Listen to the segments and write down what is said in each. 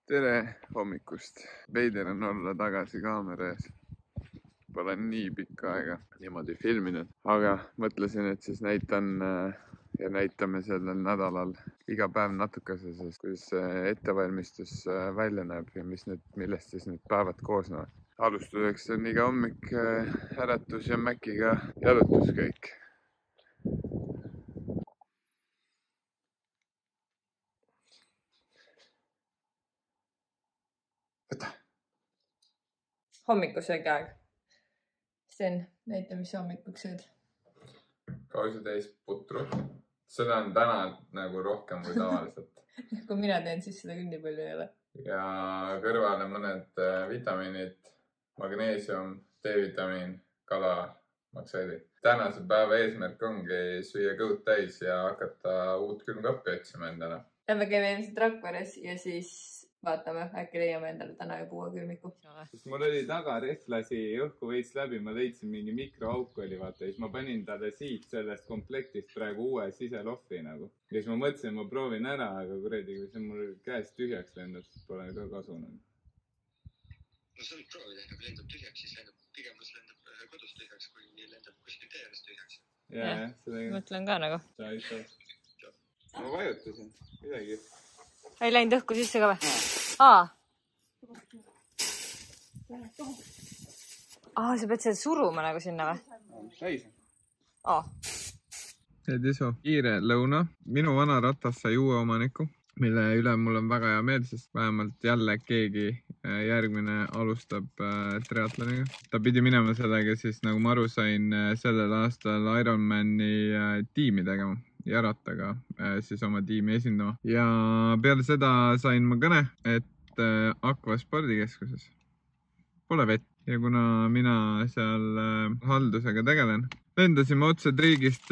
Tere hommikust. Veider on olla tagasi kaamera ees. Pole nii pikka aega niimoodi filminud, aga mõtlesin, et siis näitan ja näitame sellel nädalal iga päev natukese, sest kuidas ettevalmistus välja näeb ja millest siis need päevad koosnevad. Alustuseks on iga hommik äratus ja Maciga jalutuskäik. Võta. Hommikusöögi aeg. Sten, näita, mis hommikuks sööd. Kausitäis putru. Seda on täna nagu rohkem kui tavaliselt. Kui mina teen, siis seda küll nii palju ei ole. Ja kõrvale mõned vitamiinid, magneesium, D-vitamiin, kala, maksedi. Tänase päeva eesmärk ongi süüa kõud täis ja hakata uut külmkappi otsima endale. Lähme käime ilmselt Rakveres ja siis vaatame, äkki leiame endale täna juba uue külmiku. Sest mul oli taga rehtlasi õhku veits läbi, ma leidsin mingi mikroauk oli, vaata, siis ma panin talle siit sellest komplektist praegu uue siseloffi nagu. Ja siis ma mõtlesin, ma proovin ära, aga kuradi, kui see mul käest tühjaks lendab, siis pole ka kasu nagu. No sa võid proovida, kui lendab tühjaks, siis lendab, pigem kas lendab kodus tühjaks, kui lendab kuskil tee ääres tühjaks. Jaa, seda mõtlen ka nagu. ma vajutasin, midagi. Ei läinud õhku sisse ka või? Aa, sa pead seda suruma nagu sinna või? Täis. Isu, kiire lõuna. Minu vana ratas sai uue omaniku, mille üle mul on väga hea meel, sest vähemalt jälle keegi järgmine alustab triatloniga. Ta pidi minema sellega siis, nagu ma aru sain, sellel aastal Ironmani tiimi tegema ja rattaga siis oma tiimi esindama. Ja peale seda sain ma kõne, et Aqua spordikeskuses pole vett. Ja kuna mina seal haldusega tegelen, lendasime otse Triigist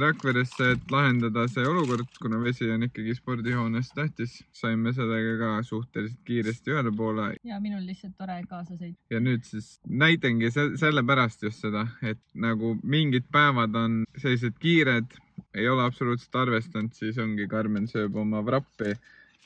Rakveresse, et lahendada see olukord, kuna vesi on ikkagi spordihoones tähtis. Saime sellega ka suhteliselt kiiresti ühele poole. Ja minul lihtsalt tore kaasa sõid. Ja nüüd siis näitengi sellepärast just seda, et nagu mingid päevad on sellised kiired, ei ole absoluutselt arvestanud, siis ongi Karmen sööb oma vrappi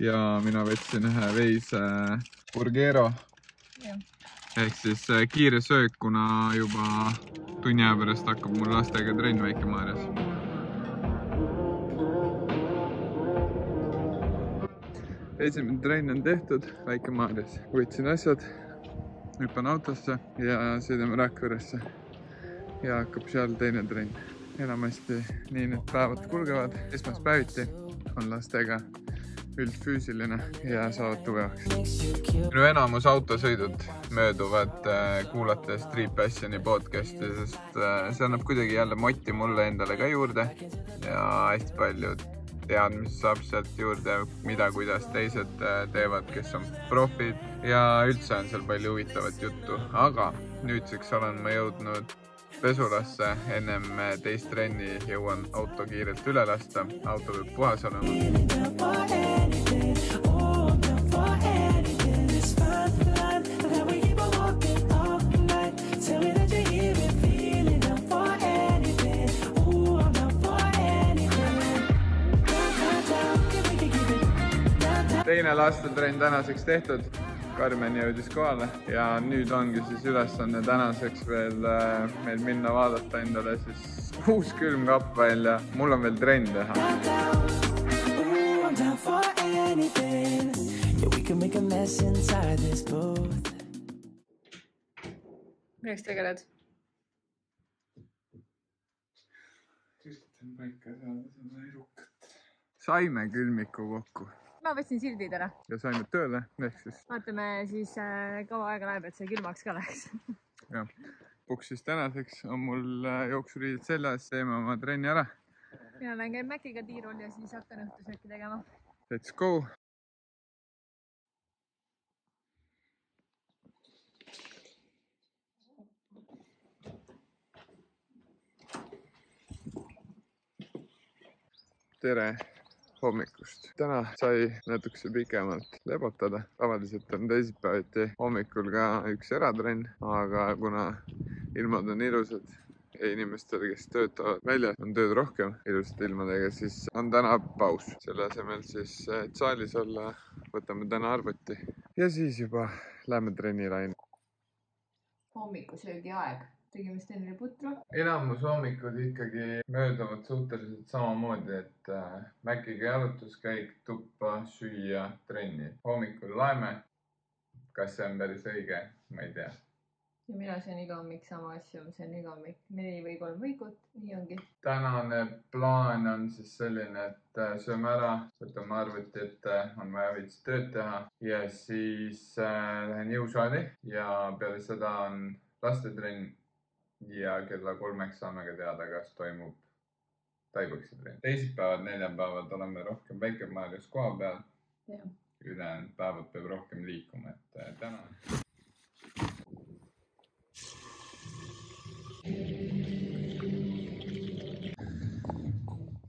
ja mina võtsin ühe veise Burgero. Ehk siis kiire söök, kuna juba tunni aja pärast hakkab mul lastega trenn Väike-Maarjas. Esimene trenn on tehtud Väike-Maarjas. Võtsin asjad, hüppan autosse ja sõidame Rakveresse ja hakkab seal teine trenn. Enamasti nii need päevad kulgevad. Esmaspäeviti on lastega üldfüüsiline ja saavad tugevaks. Minu enamus autosõidud mööduvad kuulates Street Passioni podcasti, sest see annab kuidagi jälle motti mulle endale ka juurde ja hästi palju teadmisi saab sealt juurde, mida kuidas teised teevad, kes on profid ja üldse on seal palju huvitavat juttu. Aga nüüdseks olen ma jõudnud pesulasse, ennem teist trenni jõuan auto kiirelt üle lasta. Auto peab puhas olema. Teine lastetrenn tänaseks tehtud. Karmen jõudis kohale ja nüüd ongi siis ülesanne tänaseks veel meil minna vaadata endale siis uus külmkapp välja. Mul on veel trenn teha. Milleks tegeled? Üritan paika saada seda erukat. Saime külmiku kokku. Ma võtsin sildid ära. Ja saime tööle, ehk siis. Vaatame siis kaua aega läheb, et see külmaks ka läheks. Ja, puksis tänaseks on mul jooksuriidid seljas, teeme oma trenni ära. Mina lähen käin Maciga tiirul ja siis hakkan õhtusööki tegema. Let's go! Tere hommikust. Täna sai natukese pikemalt lebotada. Tavaliselt on teisipäeviti hommikul ka üks eratrenn, aga kuna ilmad on ilusad inimestel, kes töötavad väljas, on tööd rohkem ilusate ilmadega, siis on täna paus. Selle asemel siis, et saalis olla, võtame täna arvuti ja siis juba lähme trenniraine. Hommikusöögi aeg. Tegime Stenli putru. Enamus hommikud ikkagi mööduvad suhteliselt samamoodi, et Mäkiga jalutuskäik, tuppa, süüa, trenni. Hommikul laeme. Kas see on päris õige? Ma ei tea. Ja mina söön iga hommik sama asju. Ma söön iga hommik 4 või 3 võikut. Nii ongi. Tänane plaan on siis selline, et sööme ära, võtame arvuti ette, on vaja veits tööd teha ja siis lähen jõusaali ja peale seda on lastetrenn. Ja kella 3 saame ka teada, kas toimub taipõksitrenn. Teisipäevad, neljapäevad oleme rohkem Väike-Maarjas koha peal. Ülejäänud päevad peab rohkem liikuma, et täna.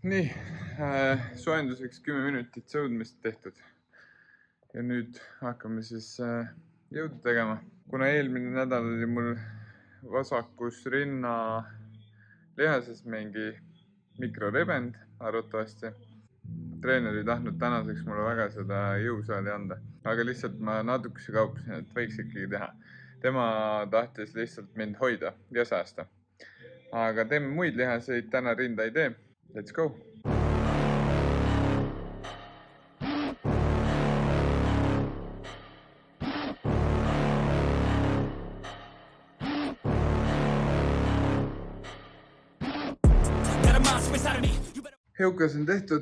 Nii, soojenduseks 10 minutit sõudmist tehtud. Ja nüüd hakkame siis jõudu tegema. Kuna eelmine nädal oli mul vasakus rinna lihases mingi mikrorebend arvatavasti. Treener ei tahtnud tänaseks mulle väga seda jõusaali anda, aga lihtsalt ma natukese kaupasin, et võiks ikkagi teha. Tema tahtis lihtsalt mind hoida ja säästa. Aga teeme muid lihaseid, täna rinda ei tee. Let's go! Jõukas on tehtud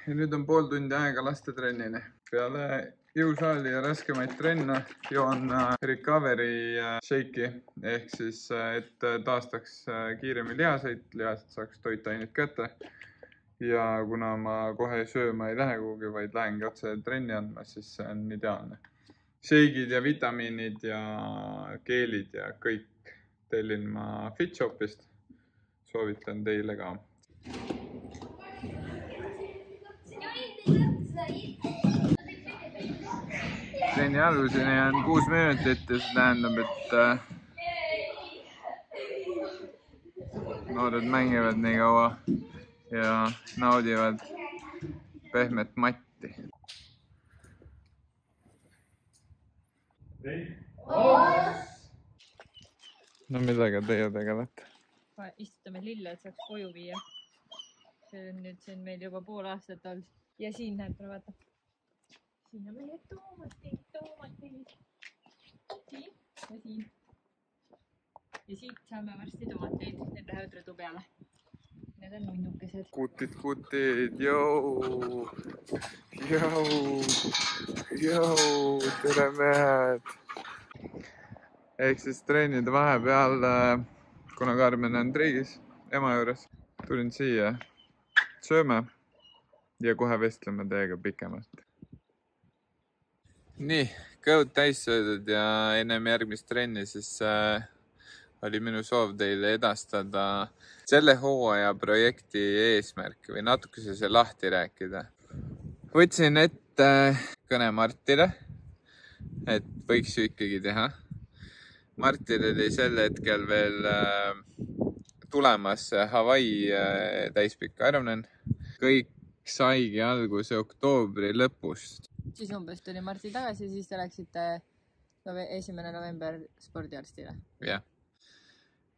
ja nüüd on pool tundi aega lastetrennini. Peale jõusaali ja raskemaid trenne joon recovery shake'i ehk siis, et taastaks kiiremini lihaseid, lihased saaks toitaineid kätte. Ja kuna ma kohe sööma ei lähe kuhugi, vaid lähengi otse trenni andma, siis see on ideaalne. Shake'id ja vitamiinid ja keelid ja kõik tellin ma FitShopist. Soovitan teile ka. Trenni alguseni on 6 minutit ja see tähendab, et noored mängivad nii kaua ja naudivad pehmet matti. No millega teie tegelete? Istutame lille, et saaks koju viia. See on meil juba pool aastat olnud. Ja siin näeb, vaata. Siin on meie tomatid. Siin ja siin. Ja siit saame varsti tomateid. Need lähevad rõdu peale. Need on nunnukesed. Kutid, jõu, tere mehed. Ehk siis treenide vahepeal, kuna Karmen on riigis ema juures, tulin siia, sööme ja kohe vestleme teiega pikemalt. Nii, kõud täis söödud ja ennem järgmist trenni siis oli minu soov teile edastada selle hooaja projekti eesmärk või natukese see lahti rääkida. Võtsin ette kõne Martile, et võiks ju ikkagi teha. Martil oli sel hetkel veel tulemas Hawaii täispikk Ironman. Kõik saigi alguse oktoobri lõpust. Siis umbes tuli Marti tagasi, siis te läksite 1. november spordiarstile. Jah.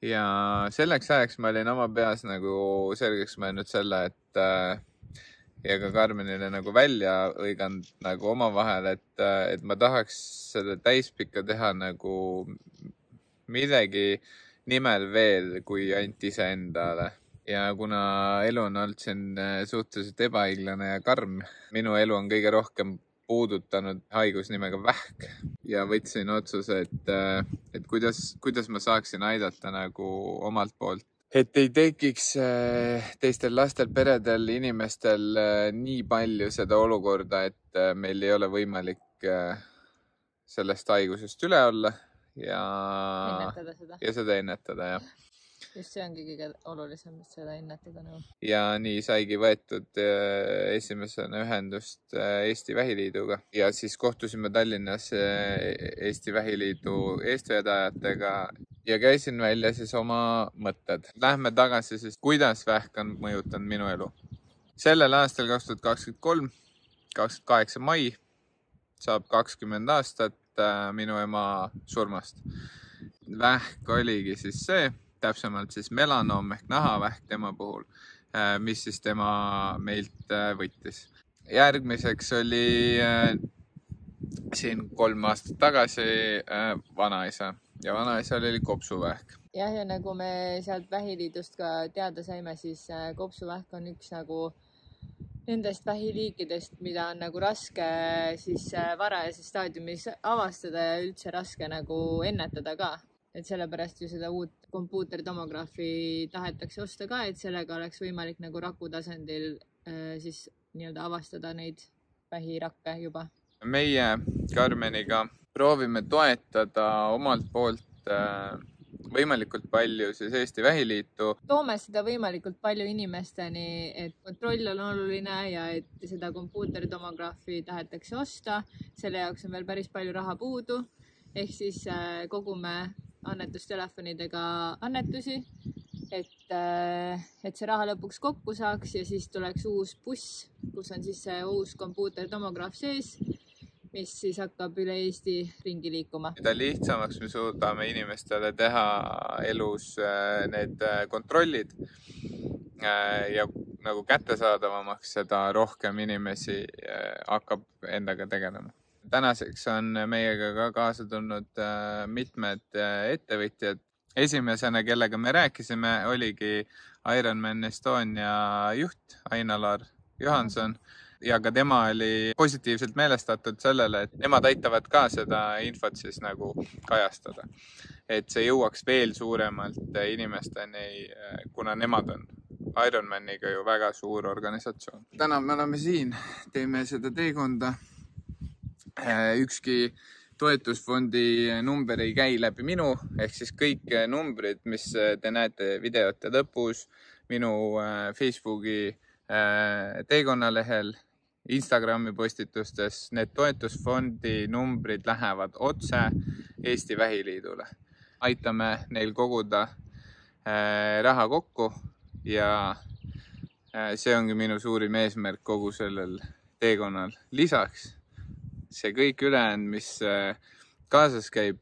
Ja selleks ajaks ma olin oma peas nagu selgeks mõelnud selle, et ja ka Karmenile nagu välja õiganud nagu omavahel, et ma tahaks selle täispikka teha nagu millegi nimel veel kui ainult iseendale. Ja kuna elu on olnud siin suhteliselt ebaõiglane ja karm, minu elu on kõige rohkem puudutanud haigus nimega vähk ja võtsin otsuse, et kuidas ma saaksin aidata nagu omalt poolt. Et ei tekiks teistel lastel, peredel, inimestel nii palju seda olukorda, et meil ei ole võimalik sellest haigusest üle olla ja seda ennetada, jah. Just see ongi kõige olulisem, et seda ennetada nõu. Ja nii saigi võetud esimesena ühendust Eesti Vähiliiduga ja siis kohtusime Tallinnas Eesti Vähiliidu eestvedajatega ja käisin välja siis oma mõtted. Lähme tagasi siis, kuidas vähk on mõjutanud minu elu. Sellel aastal 2023, 28 mai saab 20 aastat minu ema surmast. Vähk oligi siis see, täpsemalt siis melanoom ehk nahavähk tema puhul, mis siis tema meilt võttis. Järgmiseks oli siin 3 aastat tagasi vanaisa ja vanaisal oli kopsuvähk. Ja nagu me sealt vähiliidust ka teada saime, siis kopsuvähk on üks nagu nendest vähiliikidest, mida on nagu raske siis varajases staadiumis avastada ja üldse raske nagu ennetada ka. Et sellepärast ju seda uut kompuutertomograafi tahetakse osta ka, et sellega oleks võimalik nagu raku tasandil siis nii-öelda avastada neid vähirakke juba. Meie Karmeniga proovime toetada omalt poolt võimalikult palju siis Eesti Vähiliitu. Toome seda võimalikult palju inimesteni, et kontroll on oluline ja et seda kompuutertomograafi tahetakse osta. Selle jaoks on veel päris palju raha puudu. Ehk siis kogume annetustelefonidega annetusi, et see raha lõpuks kokku saaks ja siis tuleks uus buss, kus on siis see uus kompuutertomograaf sees, mis siis hakkab üle Eesti ringi liikuma. Mida lihtsamaks me suudame inimestele teha elus need kontrollid ja nagu kättesaadavamaks, seda rohkem inimesi hakkab endaga tegelema. Tänaseks on meiega ka kaasa tulnud mitmed ettevõtjad. Esimesena, kellega me rääkisime, oligi Ironman Estonia juht Aina-Laar Johanson. Ja ka tema oli positiivselt meelestatud sellele, et nemad aitavad ka seda infot siis nagu kajastada. Et see jõuaks veel suuremalt inimesteni, kuna nemad on Ironmaniga ju väga suur organisatsioon. Täna me oleme siin, teeme seda teekonda. Ükski toetusfondi number ei käi läbi minu, ehk siis kõik numbrid, mis te näete videote lõpus, minu Facebooki teekonnalehel, Instagrami postitustes, need toetusfondi numbrid lähevad otse Eesti Vähiliidule. Aitame neil koguda raha kokku ja see ongi minu suurim eesmärk kogu sellel teekonnal. Lisaks see kõik ülejäänud, mis kaasas käib,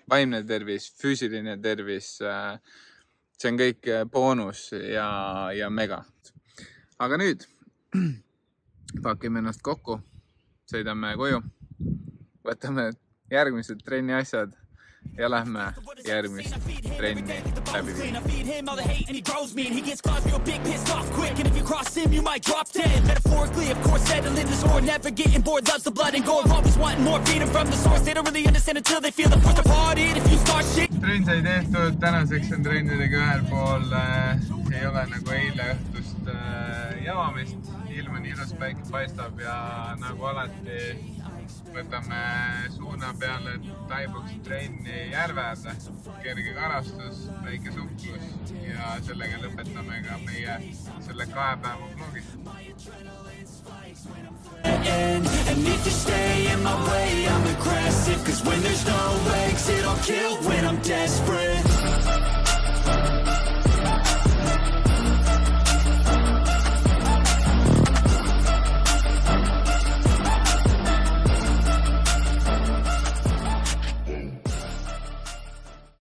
vaimne tervis, füüsiline tervis, see on kõik boonus ja mega. Aga nüüd pakime ennast kokku, sõidame koju, võtame järgmised trenni asjad ja lähme järgmist trenni läbi viima. Trenn sai tehtud, tänaseks on trennidega ühel pool, ei ole nagu eile õhtust jamamist, ilm on ilus, päike paistab ja nagu alati võtame suuna peale Taiboksi trenni järveäärde, kerge karastus, väike suhklus ja sellega lõpetame ka meie selle 2 päeva vlogi. And if you stay in my way, I'm aggressive, 'cause when there's no exit, I'll kill when I'm desperate.